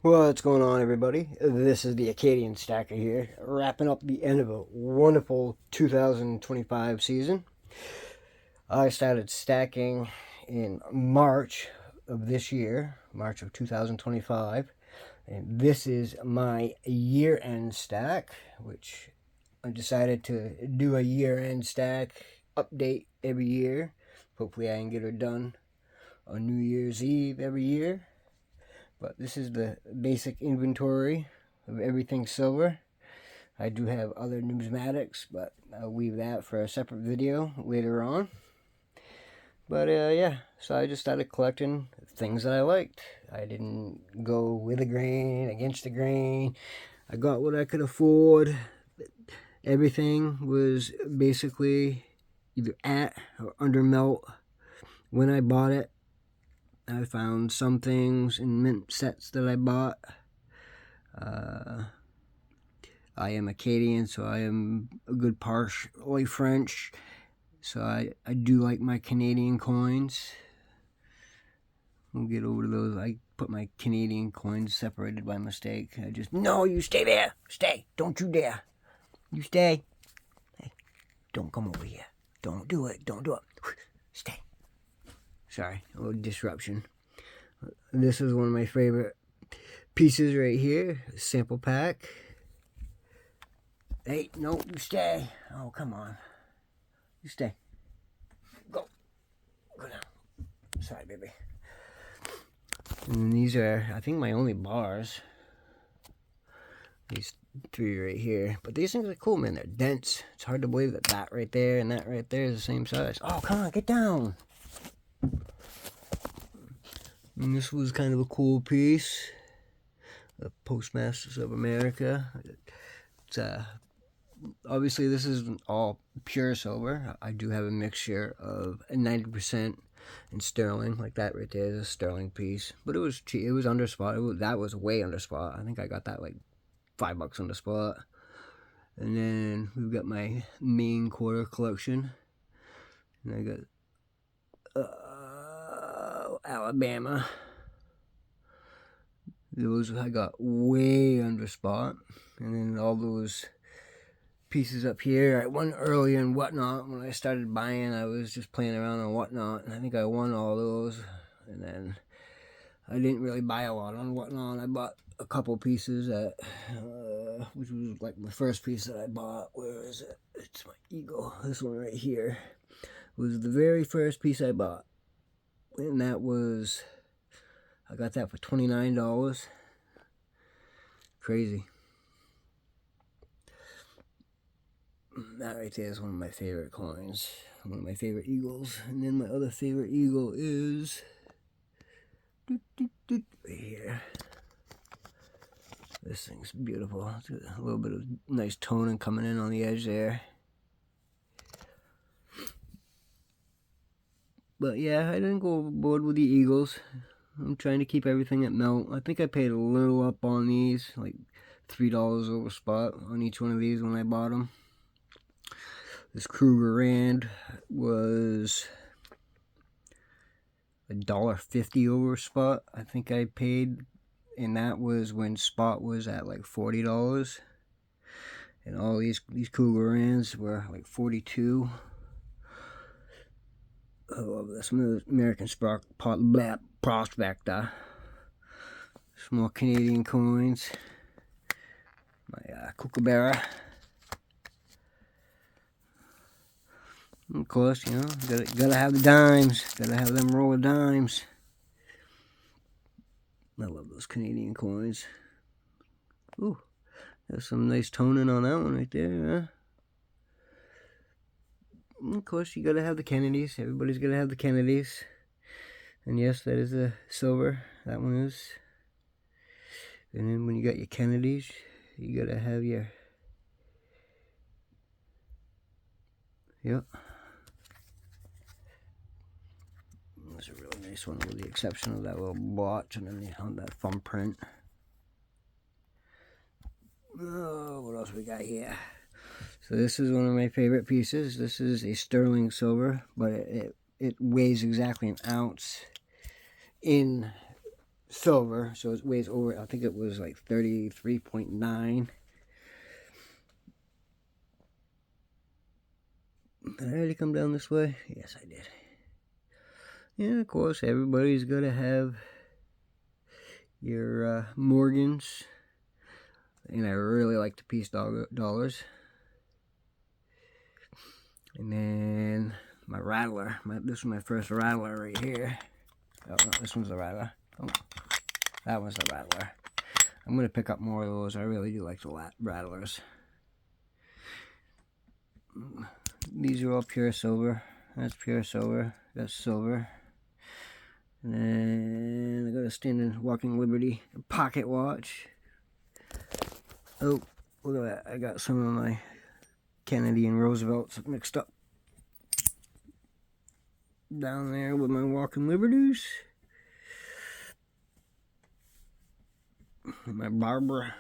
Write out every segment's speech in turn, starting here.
What's going on, everybody? This is the Acadian Stacker here, wrapping up the end of a wonderful 2025 season. I started stacking in March of this year, March of 2025, and this is my year-end stack, which I decided to do a year-end stack update every year. Hopefully I can get it done on New Year's Eve every year. But this is the basic inventory of everything silver. I do have other numismatics, but I'll leave that for a separate video later on. But yeah, so I just started collecting things that I liked. I didn't go with the grain, against the grain. I got what I could afford. Everything was basically either at or under melt when I bought it. I found some things in mint sets that I bought. I am Acadian, so I am a good partially French. So I do like my Canadian coins. We'll get over to those. I put my Canadian coins separated by mistake. No, you stay there. Stay. Don't you dare. You stay. Hey, don't come over here. Don't do it. Don't do it. Stay. Sorry, a little disruption. This is one of my favorite pieces right here. Sample pack. Hey, no, you stay. Oh, come on. You stay. Go. Go down. Sorry, baby. And these are, I think, my only bars. These three right here. But these things are cool, man. They're dense. It's hard to believe that that right there and that right there is the same size. Oh, come on, get down. And this was kind of a cool piece. The Postmasters of America. It's obviously this isn't all pure silver. I do have a mixture of 90% in sterling, like that right there is a sterling piece. But it was cheap. It was under spot. That was way under spot. I think I got that like $5 on the spot. And then we've got my main quarter collection. And I got Alabama. Those I got way under spot. And then all those pieces up here, I won earlier in Whatnot. When I started buying, I was just playing around on Whatnot, and I think I won all those. And then I didn't really buy a lot on Whatnot. I bought a couple pieces at, which was like my first piece that I bought. Where is it? It's my Eagle. This one right here was the very first piece I bought. And that was, I got that for $29. Crazy. That right there is one of my favorite coins. One of my favorite Eagles. And then my other favorite Eagle is right here. This thing's beautiful. It's got a little bit of nice toning coming in on the edge there. But yeah, I didn't go overboard with the Eagles. I'm trying to keep everything at melt. I think I paid a little up on these, like $3 over spot on each one of these when I bought them. This Kruger Rand was $1.50 over spot. I think I paid, and that was when spot was at like $40. And all these Kruger Rands were like $42. I love this American Prospector. Some more Canadian coins. My Kookaburra. Of course, you know, gotta have the dimes. Gotta have them roll of dimes. I love those Canadian coins. Ooh, there's some nice toning on that one right there, huh? Of course, you gotta have the Kennedys. Everybody's gotta have the Kennedys. And yes, that is a silver. That one is. And then when you got your Kennedys, you gotta have your... Yep. That's a really nice one, with the exception of that little blotch underneath on that thumbprint. Oh, what else we got here? So this is one of my favorite pieces. This is a sterling silver, but it weighs exactly an ounce in silver, so it weighs over, I think it was like 33.9. Did I already come down this way? Yes, I did. Yeah, of course, everybody's got to have your Morgans. And I really like the piece dollars. And then my rattler. This was my first rattler right here. Oh, no, this one's the rattler. Oh, that one's the rattler. I'm going to pick up more of those. I really do like the rattlers. These are all pure silver. That's pure silver. That's silver. And then I got a standing Walking Liberty pocket watch. Oh, look at that. I got some of my Kennedy and Roosevelt's mixed up down there with my Walking Liberties. My Barbara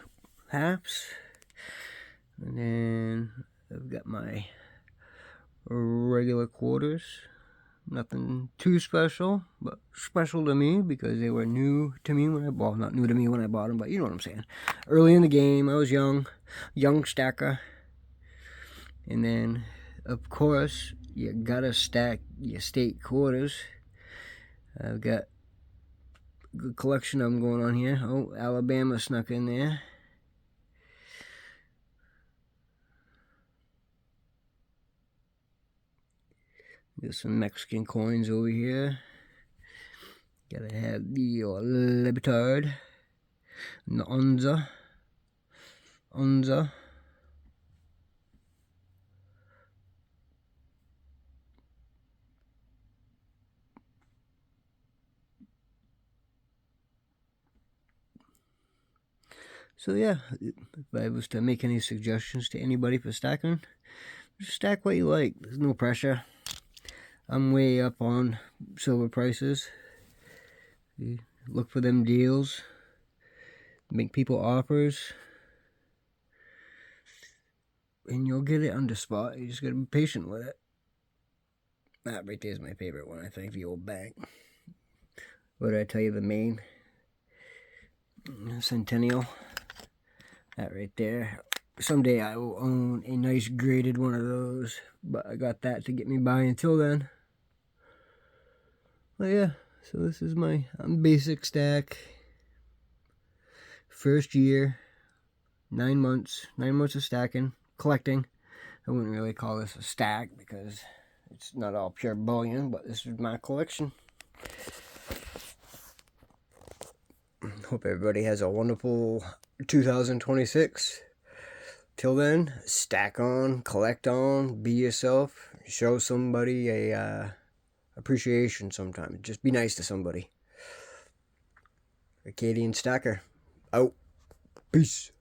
hats. And then I've got my regular quarters. Nothing too special, but special to me because they were new to me when I bought. Not new to me when I bought them, but you know what I'm saying. Early in the game, I was young stacker. And then, of course, you gotta stack your state quarters. I've got a good collection of them going on here. Oh, Alabama snuck in there. Got some Mexican coins over here. Gotta have the Libertad. And the Onza. So yeah, if I was to make any suggestions to anybody for stacking, just stack what you like. There's no pressure. I'm way up on silver prices. Look for them deals. Make people offers. And you'll get it on the spot. You just gotta be patient with it. That right there is my favorite one, I think, the old bank. What did I tell you, the main? Centennial. That right there. Someday I will own a nice graded one of those. But I got that to get me by until then. But yeah, so this is my basic stack. First year. 9 months. 9 months of stacking. Collecting. I wouldn't really call this a stack because it's not all pure bullion, but this is my collection. Hope everybody has a wonderful 2026. Till then, stack on, collect on, be yourself, show somebody a appreciation sometimes. Just be nice to somebody. Acadian Stacker, out. Peace.